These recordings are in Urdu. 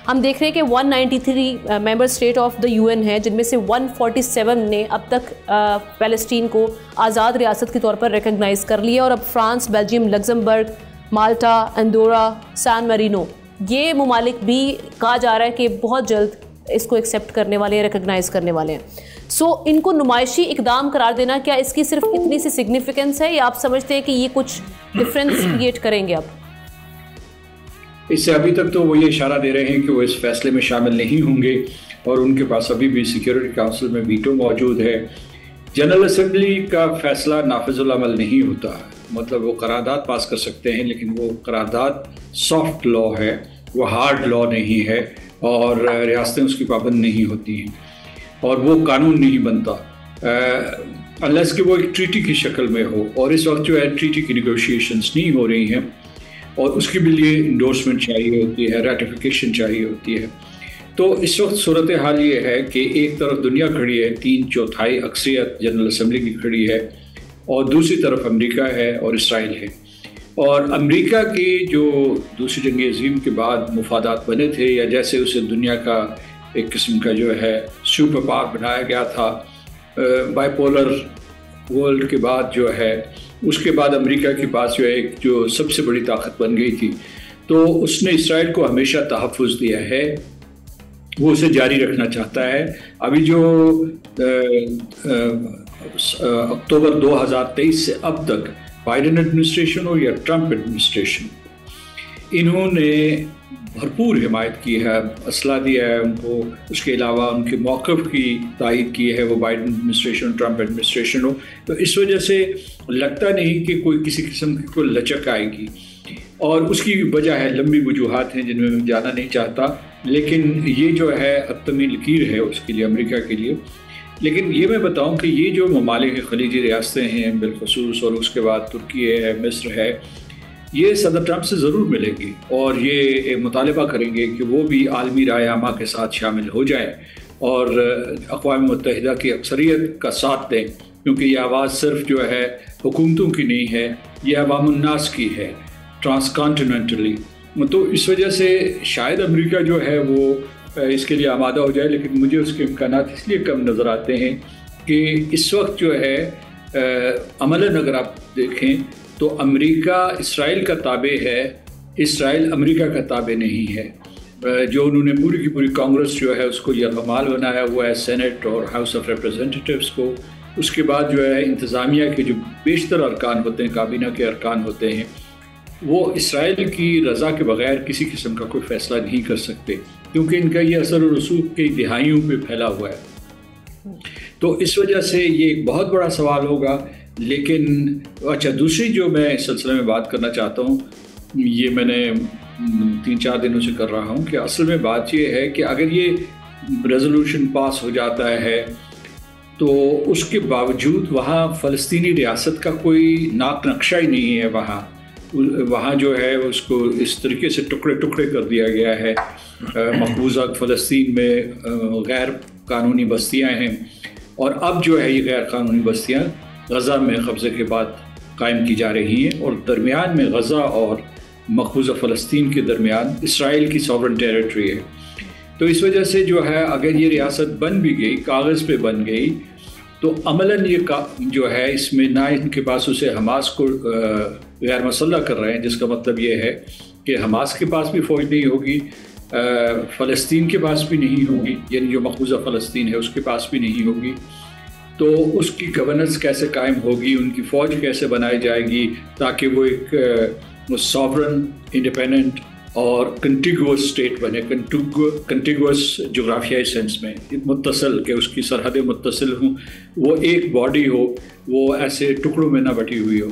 ہم دیکھ رہے ہیں کہ 193 member state of the UN ہے، جن میں سے 147 نے اب تک فلسطین کو آزاد ریاست کے طور پر ریکگنائز کر لیا، اور اب فرانس، بیلجیم، لگزمبرگ، مالٹا، انڈورا، سان میرینو، یہ ممالک بھی کہا جا رہا ہے کہ بہت جلد اس کو ایکسیپٹ کرنے والے ہیں، ریکگنائز کرنے والے ہیں۔ سو ان کو نمائشی اقدام قرار دینا، کیا اس کی صرف اتنی سی سگنیفیکنس ہے، یا آپ سمجھتے ہیں کہ یہ کچھ ڈفرینس کریٹ کریں گے؟ اب اس سے ابھی تک تو وہ یہ اشارہ دے رہے ہیں کہ وہ اس فیصلے میں شامل نہیں ہوں گے، اور ان کے پاس ابھی بھی سیکیورٹی کونسل میں ویٹو موجود ہے۔ جنرل اسمبلی کا فیصلہ نافذ العمل نہیں ہوتا، مطلب وہ قرارداد پاس کر سکتے ہیں، لیکن وہ قرارداد سافٹ لا ہے، وہ ہارڈ لا نہیں ہے، اور ریاستیں اس کی پابند نہیں ہوتی ہیں، اور وہ قانون نہیں بنتا انلیس کہ وہ ایک ٹریٹی کی شکل میں ہو، اور اس وقت جو ہے ٹریٹی کی نیگوشیشنز نہیں ہو رہی ہیں، اور اس کے بھی لیے انڈورسمنٹ چاہیے ہوتی ہے، ریٹیفیکیشن چاہیے ہوتی ہے۔ تو اس وقت صورتحال یہ ہے کہ ایک طرف دنیا کھڑی ہے، 3/4 اکثریت جنرل اسمبلی کی کھڑی ہے، اور دوسری طرف امریکہ ہے اور اسرائیل ہے۔ اور امریکہ کی جو دوسری جنگ عظیم کے بعد مفادات بنے تھے، یا جیسے اسے دنیا کا ایک قسم کا جو ہے سپر پاور بنایا گیا تھا بائی پولر ورلڈ کے بعد جو ہے، اس کے بعد امریکہ کے پاس جو ہے ایک جو سب سے بڑی طاقت بن گئی تھی، تو اس نے اسرائیل کو ہمیشہ تحفظ دیا ہے، وہ اسے جاری رکھنا چاہتا ہے۔ ابھی جو اکتوبر 2023 سے اب تک بائیڈن ایڈمنسٹریشن ہو یا ٹرمپ ایڈمنسٹریشن، انہوں نے بھرپور حمایت کی ہے، اسلحہ دیا ہے ان کو، اس کے علاوہ ان کے موقف کی تائید کی ہے، وہ بائیڈن ایڈمنسٹریشن ٹرمپ ایڈمنسٹریشن ہو۔ تو اس وجہ سے لگتا نہیں کہ کوئی کسی قسم کی کوئی لچک آئے گی، اور اس کی وجہ ہے لمبی وجوہات ہیں جن میں میں جانا نہیں چاہتا، لیکن یہ جو ہے حتمی لکیر ہے اس کے لیے، امریکہ کے لیے۔ لیکن یہ میں بتاؤں کہ یہ جو ممالک خلیجی ریاستیں ہیں بالخصوص، اور اس کے بعد ترکی ہے، مصر ہے، یہ صدر ٹرمپ سے ضرور ملیں گی، اور یہ مطالبہ کریں گے کہ وہ بھی عالمی رائے عامہ کے ساتھ شامل ہو جائیں، اور اقوام متحدہ کی اکثریت کا ساتھ دیں، کیونکہ یہ آواز صرف جو ہے حکومتوں کی نہیں ہے، یہ عوام الناس کی ہے ٹرانس کانٹیننٹلی۔ تو اس وجہ سے شاید امریکہ جو ہے وہ اس کے لیے آمادہ ہو جائے، لیکن مجھے اس کے امکانات اس لیے کم نظر آتے ہیں کہ اس وقت جو ہے عملاً اگر آپ دیکھیں تو امریکہ اسرائیل کا تابع ہے، اسرائیل امریکہ کا تابع نہیں ہے۔ جو انہوں نے پوری کی پوری کانگریس جو ہے اس کو یرغمال بنایا ہوا ہے، سینٹ اور ہاؤس آف ریپریزنٹیٹیوز کو، اس کے بعد جو ہے انتظامیہ کے جو بیشتر ارکان ہوتے ہیں، کابینہ کے ارکان ہوتے ہیں، وہ اسرائیل کی رضا کے بغیر کسی قسم کا کوئی فیصلہ نہیں کر سکتے، کیونکہ ان کا یہ اثر و رسوخ کئی دہائیوں پہ پھیلا ہوا ہے۔ تو اس وجہ سے یہ ایک بہت بڑا سوال ہوگا۔ لیکن اچھا، دوسری جو میں اس سلسلے میں بات کرنا چاہتا ہوں، یہ میں نے 3-4 دنوں سے کر رہا ہوں، کہ اصل میں بات یہ ہے کہ اگر یہ ریزولوشن پاس ہو جاتا ہے تو اس کے باوجود وہاں فلسطینی ریاست کا کوئی ناک نقشہ ہی نہیں ہے، وہاں جو ہے اس کو اس طریقے سے ٹکڑے ٹکڑے کر دیا گیا ہے۔ مقبوضہ فلسطین میں غیر قانونی بستیاں ہیں، اور اب جو ہے یہ غیر قانونی بستیاں غزہ میں قبضے کے بعد قائم کی جا رہی ہیں، اور درمیان میں غزہ اور مقبوضہ فلسطین کے درمیان اسرائیل کی سوورن ٹیریٹری ہے۔ تو اس وجہ سے جو ہے اگر یہ ریاست بن بھی گئی، کاغذ پہ بن گئی، تو عملاً یہ جو ہے اس میں نہ ان کے پاس اسے حماس کو غیر مسلح کر رہے ہیں، جس کا مطلب یہ ہے کہ حماس کے پاس بھی فوج نہیں ہوگی، فلسطین کے پاس بھی نہیں ہوگی، یعنی جو مقبوضہ فلسطین ہے اس کے پاس بھی نہیں ہوگی۔ تو اس کی گورننس کیسے قائم ہوگی، ان کی فوج کیسے بنائی جائے گی تاکہ وہ ایک ساورن، انڈیپینڈنٹ اور کنٹیگوس اسٹیٹ بنے، کنٹیگوس جغرافیائی سینس میں متصل، کہ اس کی سرحدیں متصل ہوں، وہ ایک باڈی ہو، وہ ایسے ٹکڑوں میں نہ بٹی ہوئی ہو۔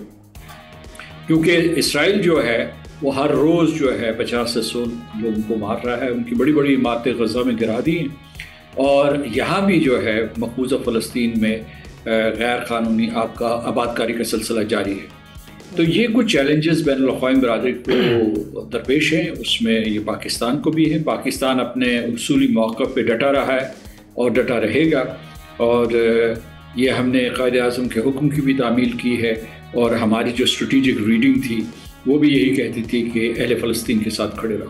کیونکہ اسرائیل جو ہے وہ ہر روز جو ہے 50 سے 100 لوگوں کو مار رہا ہے، ان کی بڑی بڑی عمارتیں غزہ میں گرا دی ہیں، اور یہاں بھی جو ہے مقبوضہ فلسطین میں غیر قانونی آباد کاری کا سلسلہ جاری ہے۔ تو یہ کچھ چیلنجز بین الاقوامی برادری کو درپیش ہیں، اس میں یہ پاکستان کو بھی ہے۔ پاکستان اپنے اصولی موقف پہ ڈٹا رہا ہے اور ڈٹا رہے گا، اور یہ ہم نے قائد اعظم کے حکم کی بھی تعمیل کی ہے، اور ہماری جو اسٹریٹجک ریڈنگ تھی وہ بھی یہی کہتی تھی کہ اہل فلسطین کے ساتھ کھڑے رہو۔